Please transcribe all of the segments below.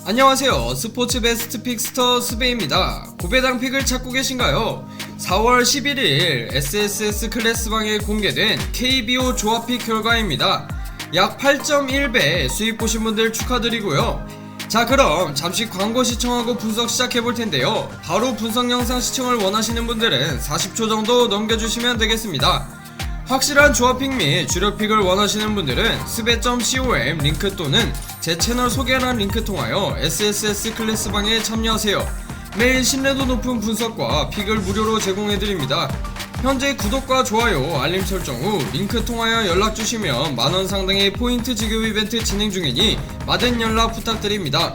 안녕하세요. 스포츠 베스트 픽스터 스베입니다. 고배당 픽을 찾고 계신가요? 4월 11일 SSS 클래스방에 공개된 KBO 조합픽 결과입니다. 약 8.1배 수익 보신 분들 축하드리고요. 자, 그럼 잠시 광고 시청하고 분석 시작해볼 텐데요. 바로 분석 영상 시청을 원하시는 분들은 40초 정도 넘겨주시면 되겠습니다. 확실한 조합픽 및 주력픽을 원하시는 분들은 스베.com 링크 또는 제 채널 소개란 링크 통하여 SSS 클래스방에 참여하세요. 매일 신뢰도 높은 분석과 픽을 무료로 제공해드립니다. 현재 구독과 좋아요, 알림 설정 후 링크 통하여 연락주시면 만원 상당의 포인트 지급 이벤트 진행 중이니 많은 연락 부탁드립니다.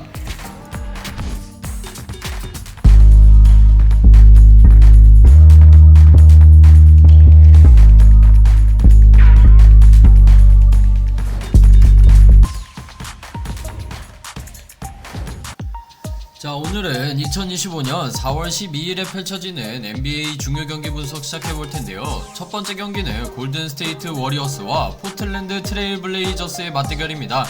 자, 오늘은 2025년 4월 12일에 펼쳐지는 NBA 중요 경기 분석 시작해볼 텐데요. 첫 번째 경기는 골든스테이트 워리어스와 포틀랜드 트레일 블레이저스의 맞대결입니다.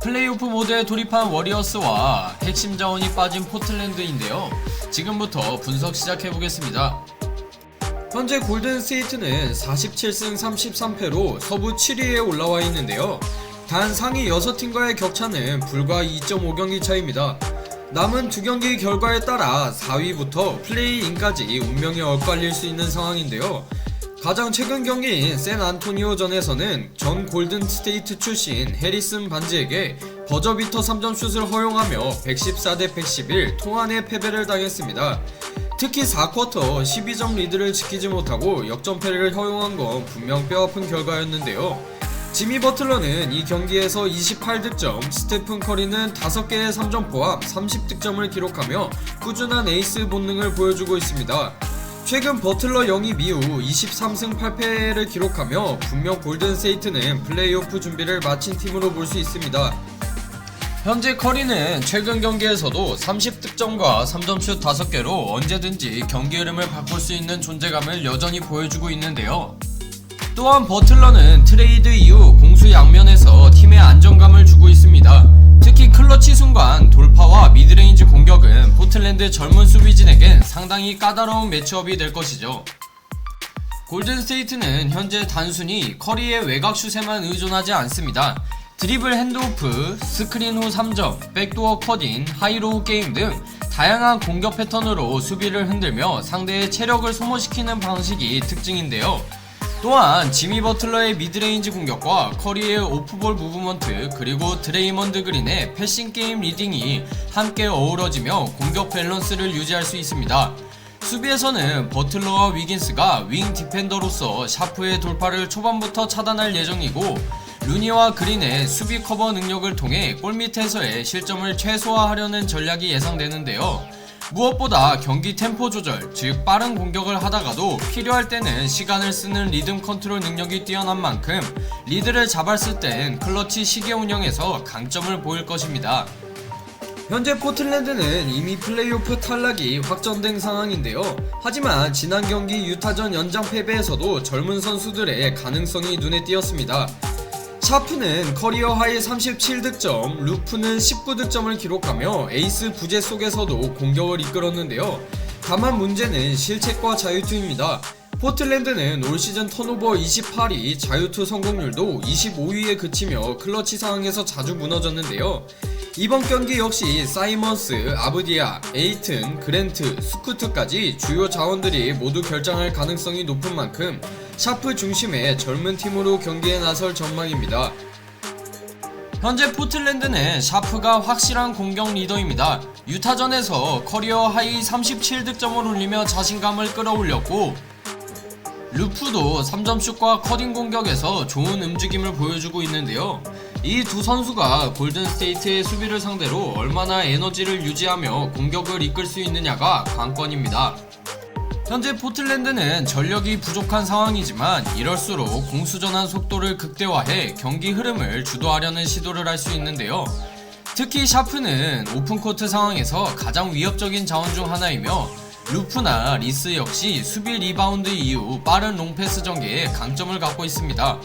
플레이오프 모드에 돌입한 워리어스와 핵심 자원이 빠진 포틀랜드인데요. 지금부터 분석 시작해보겠습니다. 현재 골든스테이트는 47승 33패로 서부 7위에 올라와 있는데요. 단 상위 6팀과의 격차는 불과 2.5경기 차입니다. 남은 두 경기 결과에 따라 4위부터 플레이인까지 운명이 엇갈릴 수 있는 상황인데요. 가장 최근 경기인 샌안토니오전에서는 전 골든스테이트 출신 해리슨 반지에게 버저비터 3점슛을 허용하며 114대 111 통안의 패배를 당했습니다. 특히 4쿼터 12점 리드를 지키지 못하고 역전패를 허용한 건 분명 뼈아픈 결과였는데요. 지미 버틀러는 이 경기에서 28득점, 스테픈 커리는 5개의 3점 포함 30득점을 기록하며 꾸준한 에이스 본능을 보여주고 있습니다. 최근 버틀러 영입 이후 23승 8패를 기록하며 분명 골든스테이트는 플레이오프 준비를 마친 팀으로 볼 수 있습니다. 현재 커리는 최근 경기에서도 30득점과 3점슛 5개로 언제든지 경기 흐름을 바꿀 수 있는 존재감을 여전히 보여주고 있는데요. 또한 버틀러는 트레이드 이후 공수 양면에서 팀에 안정감을 주고 있습니다. 특히 클러치 순간 돌파와 미드레인지 공격은 포틀랜드 젊은 수비진에겐 상당히 까다로운 매치업이 될 것이죠. 골든스테이트는 현재 단순히 커리의 외곽슛에만 의존하지 않습니다. 드리블 핸드오프, 스크린 후 3점, 백도어 컷인, 하이로우 게임 등 다양한 공격 패턴으로 수비를 흔들며 상대의 체력을 소모시키는 방식이 특징인데요. 또한 지미 버틀러의 미드레인지 공격과 커리의 오프볼 무브먼트 그리고 드레이먼드 그린의 패싱 게임 리딩이 함께 어우러지며 공격 밸런스를 유지할 수 있습니다. 수비에서는 버틀러와 위긴스가 윙 디펜더로서 샤프의 돌파를 초반부터 차단할 예정이고 루니와 그린의 수비 커버 능력을 통해 골밑에서의 실점을 최소화하려는 전략이 예상되는데요. 무엇보다 경기 템포 조절, 즉 빠른 공격을 하다가도 필요할 때는 시간을 쓰는 리듬 컨트롤 능력이 뛰어난 만큼 리드를 잡았을 땐 클러치 시계 운영에서 강점을 보일 것입니다. 현재 포틀랜드는 이미 플레이오프 탈락이 확정된 상황인데요. 하지만 지난 경기 유타전 연장 패배에서도 젊은 선수들의 가능성이 눈에 띄었습니다. 샤프는 커리어 하이 37득점, 루프는 19득점을 기록하며 에이스 부재 속에서도 공격을 이끌었는데요. 다만 문제는 실책과 자유투입니다. 포틀랜드는 올 시즌 턴오버 28위, 자유투 성공률도 25위에 그치며 클러치 상황에서 자주 무너졌는데요. 이번 경기 역시 사이먼스, 아브디아, 에이튼, 그랜트, 스쿠트까지 주요 자원들이 모두 결장할 가능성이 높은 만큼 샤프 중심의 젊은 팀으로 경기에 나설 전망입니다. 현재 포틀랜드는 샤프가 확실한 공격 리더입니다. 유타전에서 커리어 하이 37득점을 올리며 자신감을 끌어올렸고 루프도 3점슛과 커딩 공격에서 좋은 움직임을 보여주고 있는데요. 이 두 선수가 골든스테이트의 수비를 상대로 얼마나 에너지를 유지하며 공격을 이끌 수 있느냐가 관건입니다. 현재 포틀랜드는 전력이 부족한 상황이지만 이럴수록 공수전환 속도를 극대화해 경기 흐름을 주도하려는 시도를 할 수 있는데요. 특히 샤프는 오픈코트 상황에서 가장 위협적인 자원 중 하나이며 루프나 리스 역시 수비 리바운드 이후 빠른 롱패스 전개에 강점을 갖고 있습니다.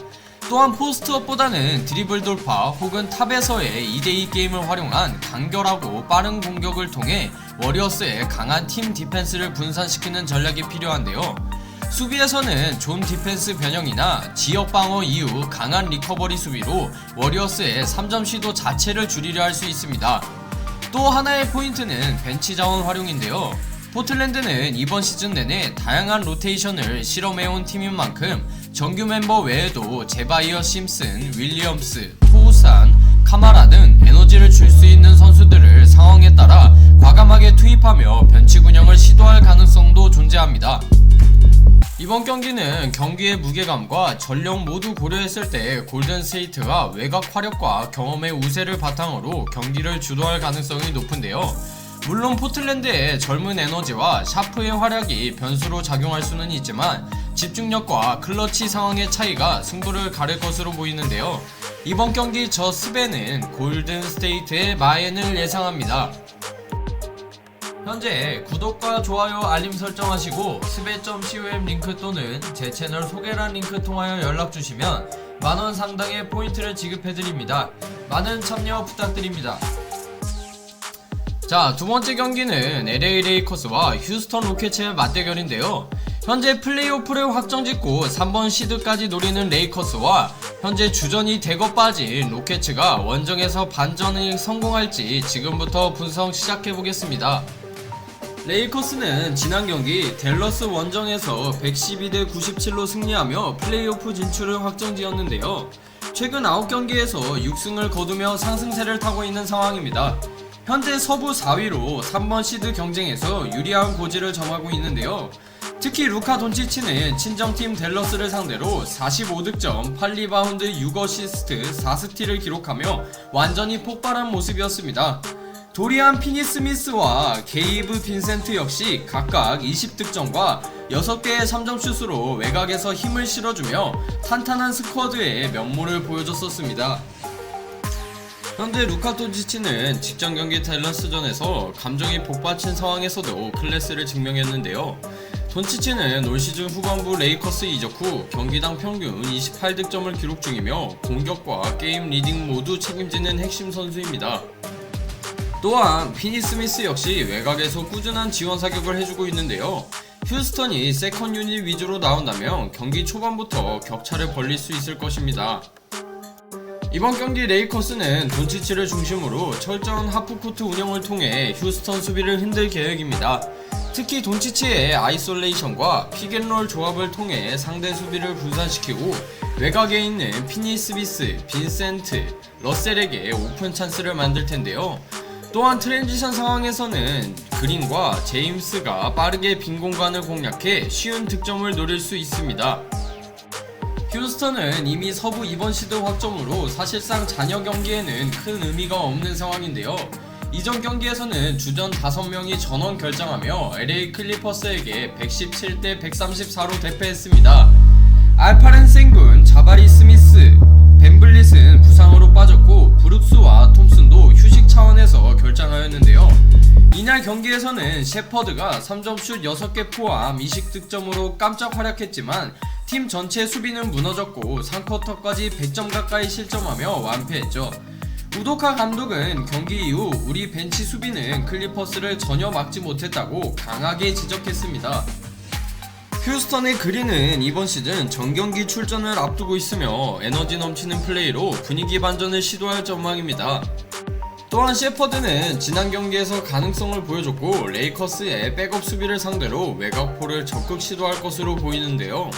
또한 포스트업보다는 드리블 돌파 혹은 탑에서의 2대2 게임을 활용한 간결하고 빠른 공격을 통해 워리어스의 강한 팀 디펜스를 분산시키는 전략이 필요한데요. 수비에서는 존 디펜스 변형이나 지역 방어 이후 강한 리커버리 수비로 워리어스의 3점 시도 자체를 줄이려 할 수 있습니다. 또 하나의 포인트는 벤치 자원 활용인데요. 포틀랜드는 이번 시즌 내내 다양한 로테이션을 실험해온 팀인 만큼 정규 멤버 외에도 제바이어 심슨, 윌리엄스, 토우산, 카마라 등 에너지를 줄 수 있는 선수들을 상황에 따라 과감하게 투입하며 변칙 운영을 시도할 가능성도 존재합니다. 이번 경기는 경기의 무게감과 전력 모두 고려했을 때 골든스테이트가 외곽 화력과 경험의 우세를 바탕으로 경기를 주도할 가능성이 높은데요. 물론 포틀랜드의 젊은 에너지와 샤프의 활약이 변수로 작용할 수는 있지만 집중력과 클러치 상황의 차이가 승부를 가릴 것으로 보이는데요. 이번 경기 저 스베는 골든스테이트의 마엔을 예상합니다. 현재 구독과 좋아요 알림 설정하시고 스베.com 링크 또는 제 채널 소개란 링크 통하여 연락주시면 만원 상당의 포인트를 지급해드립니다. 많은 참여 부탁드립니다. 자, 두번째 경기는 LA 레이커스와 휴스턴 로켓츠의 맞대결인데요. 현재 플레이오프를 확정짓고 3번 시드까지 노리는 레이커스와 현재 주전이 대거 빠진 로켓츠가 원정에서 반전이 성공할지 지금부터 분석 시작해보겠습니다. 레이커스는 지난 경기 댈러스 원정에서 112대 97로 승리하며 플레이오프 진출을 확정지었는데요. 최근 9경기에서 6승을 거두며 상승세를 타고 있는 상황입니다. 현재 서부 4위로 3번 시드 경쟁에서 유리한 고지를 점하고 있는데요. 특히 루카 돈치치는 친정팀 댈러스를 상대로 45득점, 8리바운드, 6어시스트, 4스틸을 기록하며 완전히 폭발한 모습이었습니다. 도리안 피니스미스와 게이브 빈센트 역시 각각 20득점과 6개의 3점 슛으로 외곽에서 힘을 실어주며 탄탄한 스쿼드의 면모를 보여줬었습니다. 현재 루카 돈치치는 직전 경기 댈러스전에서 감정이 복받친 상황에서도 클래스를 증명했는데요. 돈치치는 올 시즌 후반부 레이커스 이적 후 경기당 평균 28득점을 기록 중이며 공격과 게임 리딩 모두 책임지는 핵심 선수입니다. 또한 피니 스미스 역시 외곽에서 꾸준한 지원 사격을 해주고 있는데요. 휴스턴이 세컨 유닛 위주로 나온다면 경기 초반부터 격차를 벌릴 수 있을 것입니다. 이번 경기 레이커스는 돈치치를 중심으로 철저한 하프코트 운영을 통해 휴스턴 수비를 흔들 계획입니다. 특히 돈치치의 아이솔레이션과 픽앤롤 조합을 통해 상대 수비를 분산시키고 외곽에 있는 피니 스미스, 빈센트, 러셀에게 오픈 찬스를 만들 텐데요. 또한 트랜지션 상황에서는 그린과 제임스가 빠르게 빈 공간을 공략해 쉬운 득점을 노릴 수 있습니다. 휴스턴은 이미 서부 2번 시드 확정으로 사실상 잔여 경기에는 큰 의미가 없는 상황인데요. 이전 경기에서는 주전 5명이 전원 결장하며 LA 클리퍼스에게 117대 134로 대패했습니다. 알파렌 생군, 자바리 스미스, 벤블릿은 부상으로 빠졌고 브룩스와 톰슨도 휴식 차원에서 결장하였는데요. 이날 경기에서는 셰퍼드가 3점슛 6개 포함 20득점으로 깜짝 활약했지만 팀 전체 수비는 무너졌고 3쿼터까지 100점 가까이 실점하며 완패했죠. 우도카 감독은 경기 이후 우리 벤치 수비는 클리퍼스를 전혀 막지 못했다고 강하게 지적했습니다. 휴스턴의 그린은 이번 시즌 정경기 출전을 앞두고 있으며 에너지 넘치는 플레이로 분위기 반전을 시도할 전망입니다. 또한 셰퍼드는 지난 경기에서 가능성을 보여줬고 레이커스의 백업 수비를 상대로 외곽포를 적극 시도할 것으로 보이는데요.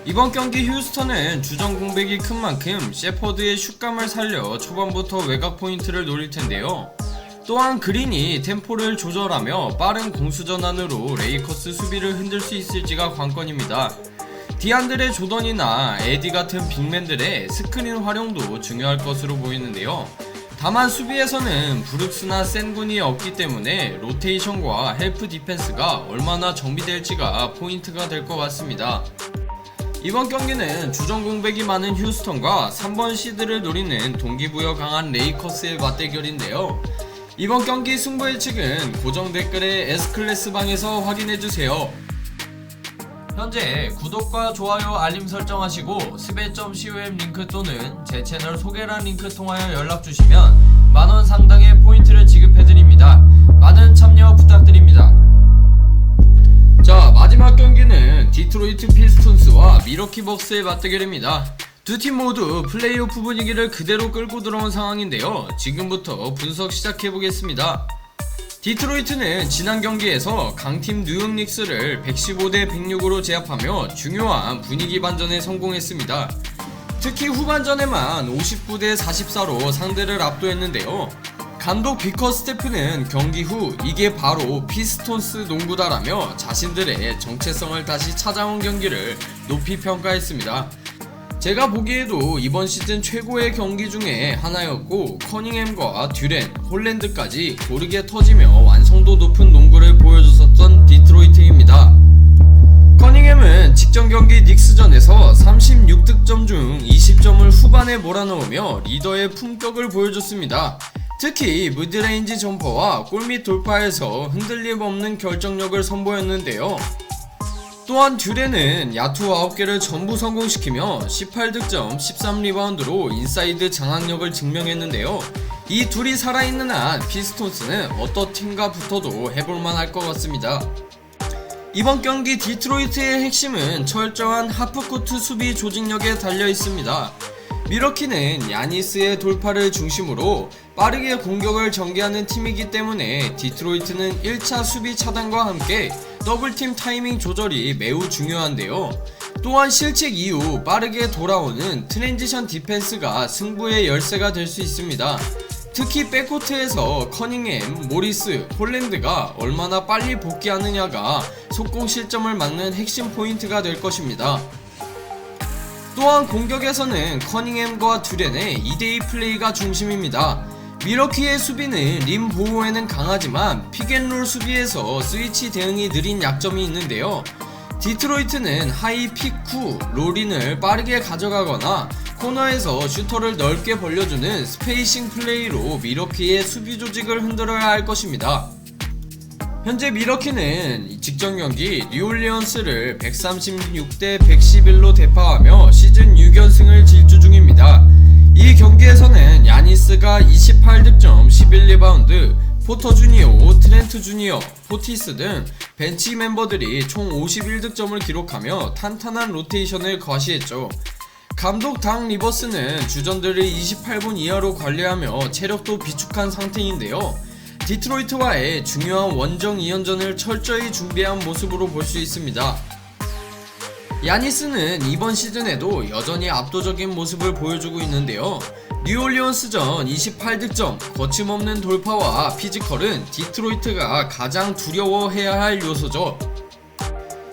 이번 경기 휴스턴은 주전 공백이 큰 만큼 셰퍼드의 슛감을 살려 초반부터 외곽 포인트를 노릴 텐데요. 또한 그린이 템포를 조절하며 빠른 공수 전환으로 레이커스 수비를 흔들 수 있을지가 관건입니다. 디안드레 조던이나 에디 같은 빅맨들의 스크린 활용도 중요할 것으로 보이는데요. 다만 수비에서는 브룩스나 센군이 없기 때문에 로테이션과 헬프 디펜스가 얼마나 정비될지가 포인트가 될 것 같습니다. 이번 경기는 주전 공백이 많은 휴스턴과 3번 시드를 노리는 동기부여 강한 레이커스의 맞대결인데요. 이번 경기 승부 예측은 고정 댓글의 S클래스 방에서 확인해주세요. 현재 구독과 좋아요 알림 설정하시고 스베.com 링크 또는 제 채널 소개란 링크 통하여 연락주시면 만원 상당의 포인트를 지급해드립니다. 많은 참여 부탁드립니다. 자, 마지막 경기는 디트로이트 피스톤스와 미러키 벅스의 맞대결입니다. 두 팀 모두 플레이오프 분위기를 그대로 끌고 들어온 상황인데요. 지금부터 분석 시작해보겠습니다. 디트로이트는 지난 경기에서 강팀 뉴욕 닉스를 115대 106으로 제압하며 중요한 분위기 반전에 성공했습니다. 특히 후반전에만 59대 44로 상대를 압도했는데요. 감독 비커 스태프는 경기 후 이게 바로 피스톤스 농구다라며 자신들의 정체성을 다시 찾아온 경기를 높이 평가했습니다. 제가 보기에도 이번 시즌 최고의 경기 중에 하나였고, 커닝햄과 듀렌, 홀랜드까지 고르게 터지며 완성도 높은 농구를 보여줬었던 디트로이트입니다. 커닝햄은 직전 경기 닉스전에서 36득점 중 20점을 후반에 몰아넣으며 리더의 품격을 보여줬습니다. 특히 미드레인지 점퍼와 골밑 돌파에서 흔들림 없는 결정력을 선보였는데요. 또한 듀렌은 야투 9개를 전부 성공시키며 18득점 13리바운드로 인사이드 장악력을 증명했는데요. 이 둘이 살아있는 한 피스톤스는 어떤 팀과 붙어도 해볼만 할 것 같습니다. 이번 경기 디트로이트의 핵심은 철저한 하프코트 수비 조직력에 달려있습니다. 미러키는 야니스의 돌파를 중심으로 빠르게 공격을 전개하는 팀이기 때문에 디트로이트는 1차 수비 차단과 함께 더블팀 타이밍 조절이 매우 중요한데요. 또한 실책 이후 빠르게 돌아오는 트랜지션 디펜스가 승부의 열쇠가 될 수 있습니다. 특히 백코트에서 커닝햄, 모리스, 홀랜드가 얼마나 빨리 복귀하느냐가 속공 실점을 막는 핵심 포인트가 될 것입니다. 또한 공격에서는 커닝햄과 듀렌의 2대2 플레이가 중심입니다. 미러키의 수비는 림 보호에는 강하지만 픽앤롤 수비에서 스위치 대응이 느린 약점이 있는데요. 디트로이트는 하이 픽 후 롤인을 빠르게 가져가거나 코너에서 슈터를 넓게 벌려주는 스페이싱 플레이로 미러키의 수비 조직을 흔들어야 할 것입니다. 현재 미러키는 직전 경기 뉴올리언스를 136대 111로 대파하며 시즌 6연승을 질주 중입니다. 이 경기에서는 야니스가 28득점 11리바운드, 포터 주니어, 트렌트 주니어, 포티스 등 벤치 멤버들이 총 51득점을 기록하며 탄탄한 로테이션을 과시했죠. 감독 닥 리버스는 주전들을 28분 이하로 관리하며 체력도 비축한 상태인데요. 디트로이트와의 중요한 원정 2연전을 철저히 준비한 모습으로 볼 수 있습니다. 야니스는 이번 시즌에도 여전히 압도적인 모습을 보여주고 있는데요. 뉴올리언스전 28득점, 거침없는 돌파와 피지컬은 디트로이트가 가장 두려워해야 할 요소죠.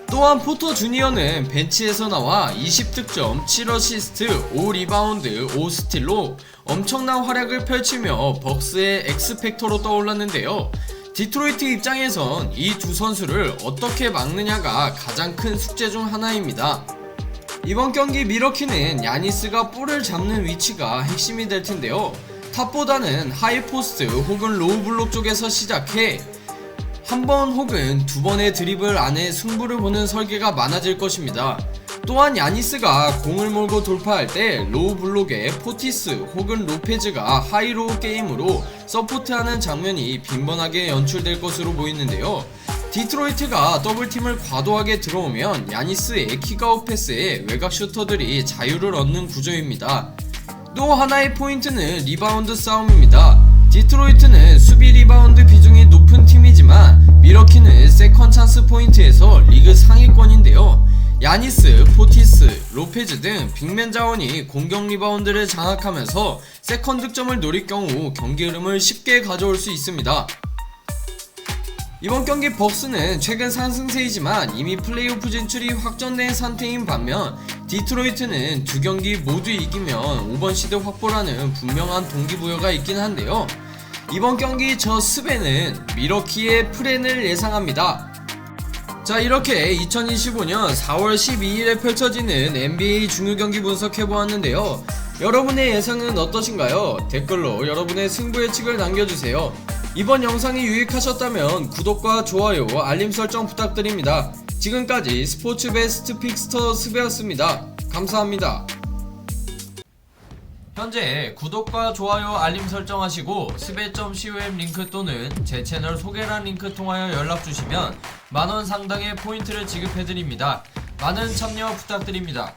또한 포터 주니어는 벤치에서 나와 20득점, 7어시스트, 5리바운드, 5스틸로 엄청난 활약을 펼치며 벅스의 엑스팩터로 떠올랐는데요. 디트로이트 입장에선 이 두 선수를 어떻게 막느냐가 가장 큰 숙제 중 하나입니다. 이번 경기 미러키는 야니스가 볼을 잡는 위치가 핵심이 될 텐데요. 탑보다는 하이포스트 혹은 로우 블록 쪽에서 시작해 한 번 혹은 두 번의 드리블 안에 승부를 보는 설계가 많아질 것입니다. 또한 야니스가 공을 몰고 돌파할 때 로우 블록에 포티스 혹은 로페즈가 하이로우 게임으로 서포트하는 장면이 빈번하게 연출될 것으로 보이는데요. 디트로이트가 더블팀을 과도하게 들어오면 야니스의 킥아웃 패스에 외곽 슈터들이 자유를 얻는 구조입니다. 또 하나의 포인트는 리바운드 싸움입니다. 디트로이트는 수비 리바운드 비중이 높은 팀이지만 미러키는 세컨 찬스 포인트에서 리그 상위권인데요. 야니스, 포티스, 로페즈 등 빅맨 자원이 공격 리바운드를 장악하면서 세컨 득점을 노릴 경우 경기 흐름을 쉽게 가져올 수 있습니다. 이번 경기 벅스는 최근 상승세이지만 이미 플레이오프 진출이 확정된 상태인 반면 디트로이트는 두 경기 모두 이기면 5번 시드 확보라는 분명한 동기부여가 있긴 한데요. 이번 경기 저 스베는 미러키의 프렌을 예상합니다. 자, 이렇게 2025년 4월 12일에 펼쳐지는 NBA 중요경기 분석해보았는데요. 여러분의 예상은 어떠신가요? 댓글로 여러분의 승부 예측을 남겨주세요. 이번 영상이 유익하셨다면 구독과 좋아요, 알림 설정 부탁드립니다. 지금까지 스포츠 베스트 픽스터 스베였습니다. 감사합니다. 현재 구독과 좋아요 알림 설정하시고 스베.com 링크 또는 제 채널 소개란 링크 통하여 연락주시면 만원 상당의 포인트를 지급해드립니다. 많은 참여 부탁드립니다.